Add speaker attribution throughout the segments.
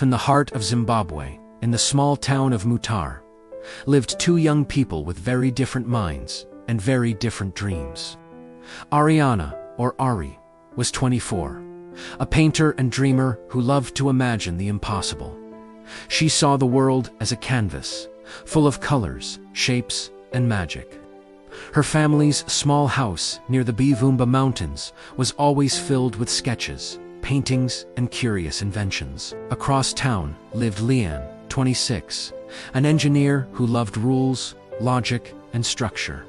Speaker 1: In the heart of Zimbabwe, in the small town of Mutare, lived two young people with very different minds and very different dreams. Ariana, or Ari, was 24, a painter and dreamer who loved to imagine the impossible. She saw the world as a canvas, full of colors, shapes, and magic. Her family's small house near the Bivumba Mountains was always filled with sketches, paintings, and curious inventions. Across town lived Lian, 26, an engineer who loved rules, logic, and structure.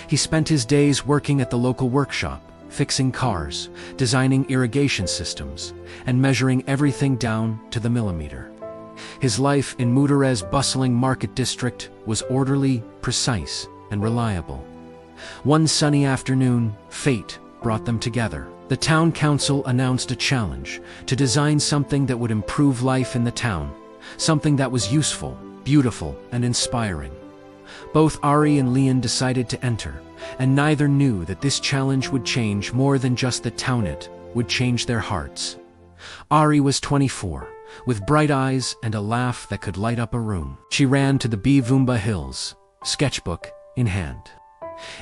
Speaker 1: He spent his days working at the local workshop, fixing cars, designing irrigation systems, and measuring everything down to the millimeter. His life in Mutare's bustling market district was orderly, precise, and reliable. One sunny afternoon, fate brought them together. The town council announced a challenge to design something that would improve life in the town, something that was useful, beautiful, and inspiring. Both Ari and Lian decided to enter, and neither knew that this challenge would change more than just the town. It would change their hearts. Ari was 24, with bright eyes and a laugh that could light up a room. She ran to the Bivumba Hills, sketchbook in hand,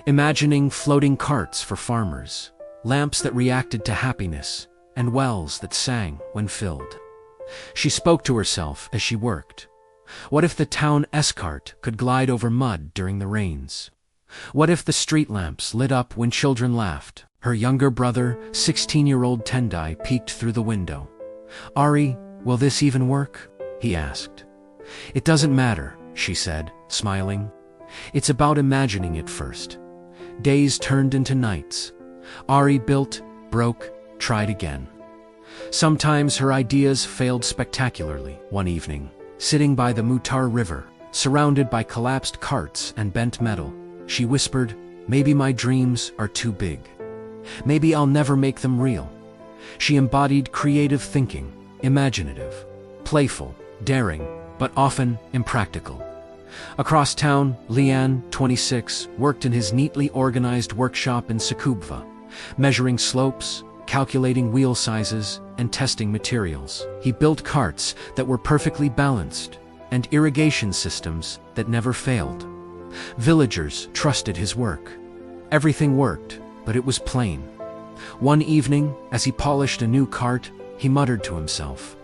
Speaker 1: imagining floating carts for farmers, lamps that reacted to happiness, and wells that sang when filled. She spoke to herself as she worked. What if the town escort could glide over mud during the rains? What if the street lamps lit up when children laughed? Her younger brother, 16-year-old Tendai, peeked through the window. "Ari, will this even work?" he asked. "It doesn't matter," she said, smiling. "It's about imagining it first." Days turned into nights. Ari built, broke, tried again. Sometimes her ideas failed spectacularly. One evening, sitting by the Mutare River, surrounded by collapsed carts and bent metal, she whispered, "Maybe my dreams are too big. Maybe I'll never make them real." She embodied creative thinking, imaginative, playful, daring, but often impractical. Across town, Lian, 26, worked in his neatly organized workshop in Sakubva, measuring slopes, calculating wheel sizes, and testing materials. He built carts that were perfectly balanced, and irrigation systems that never failed. Villagers trusted his work. Everything worked, but it was plain. One evening, as he polished a new cart, he muttered to himself,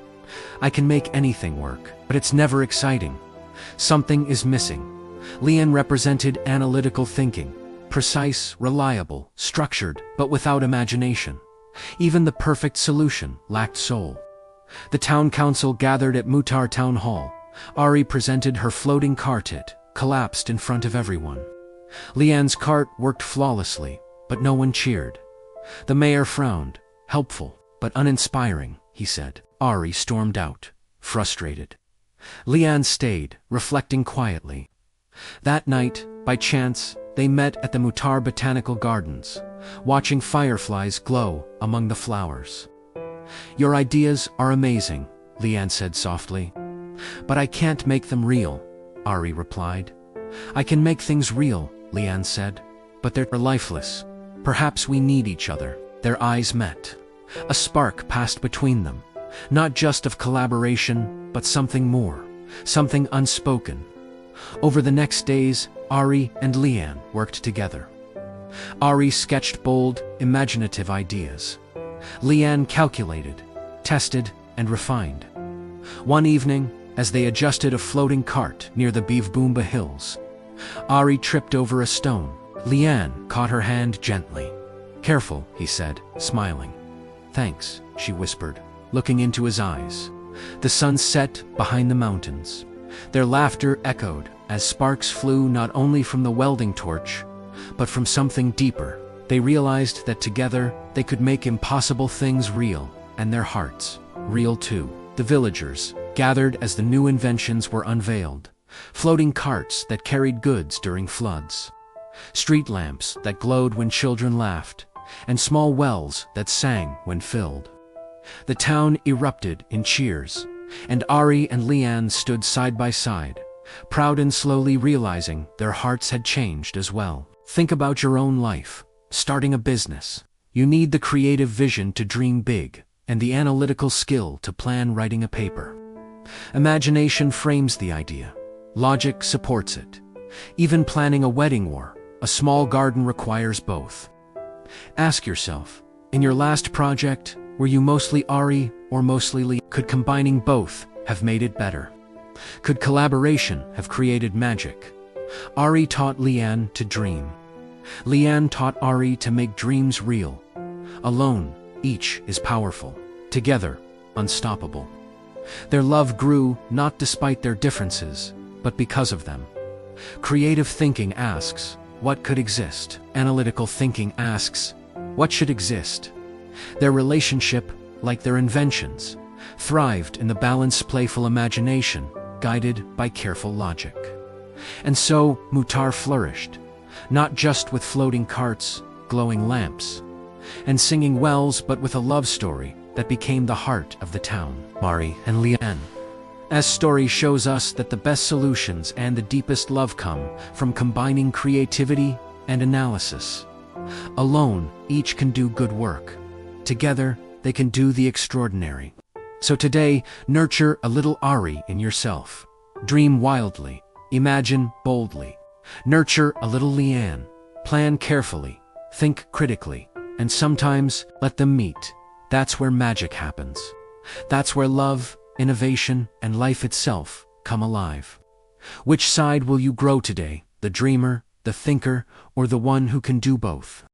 Speaker 1: "I can make anything work, but it's never exciting. Something is missing." Lian represented analytical thinking, precise, reliable, structured, but without imagination. Even the perfect solution lacked soul. The town council gathered at Mutare Town Hall. Ari presented her floating cart. It collapsed in front of everyone. Lian's cart worked flawlessly, but no one cheered. The mayor frowned. "Helpful, but uninspiring," he said. Ari stormed out, frustrated. Lian stayed, reflecting quietly. That night, by chance, they met at the Mutare Botanical Gardens, watching fireflies glow among the flowers. "Your ideas are amazing," Lian said softly. "But I can't make them real," Ari replied. "I can make things real," Lian said, "but they're lifeless. Perhaps we need each other." Their eyes met. A spark passed between them, not just of collaboration, but something more, something unspoken. Over the next days, Ari and Lian worked together. Ari sketched bold, imaginative ideas. Lian calculated, tested, and refined. One evening, as they adjusted a floating cart near the Bivumba Hills, Ari tripped over a stone. Lian caught her hand gently. "Careful," he said, smiling. "Thanks," she whispered, looking into his eyes. The sun set behind the mountains. Their laughter echoed as sparks flew not only from the welding torch, but from something deeper. They realized that together they could make impossible things real, and their hearts real too. The villagers gathered as the new inventions were unveiled. Floating carts that carried goods during floods, street lamps that glowed when children laughed, and small wells that sang when filled. The town erupted in cheers, and Ari and Lian stood side by side, proud and slowly realizing their hearts had changed as well. Think about your own life, starting a business. You need the creative vision to dream big, and the analytical skill to plan writing a paper. Imagination frames the idea. Logic supports it. Even planning a wedding or a small garden requires both. Ask yourself, in your last project, were you mostly Ari or mostly Lian? Could combining both have made it better? Could collaboration have created magic? Ari taught Lian to dream. Lian taught Ari to make dreams real. Alone, each is powerful. Together, unstoppable. Their love grew not despite their differences, but because of them. Creative thinking asks, what could exist? Analytical thinking asks, what should exist? Their relationship, like their inventions, thrived in the balanced, playful imagination, guided by careful logic. And so Mutare flourished, not just with floating carts, glowing lamps, and singing wells, but with a love story that became the heart of the town. Ari and Lian. As story shows us that the best solutions and the deepest love come from combining creativity and analysis. Alone, each can do good work. Together, they can do the extraordinary. So today, nurture a little Ari in yourself. Dream wildly. Imagine boldly. Nurture a little Lian. Plan carefully. Think critically. And sometimes, let them meet. That's where magic happens. That's where love, innovation, and life itself come alive. Which side will you grow today? The dreamer, the thinker, or the one who can do both?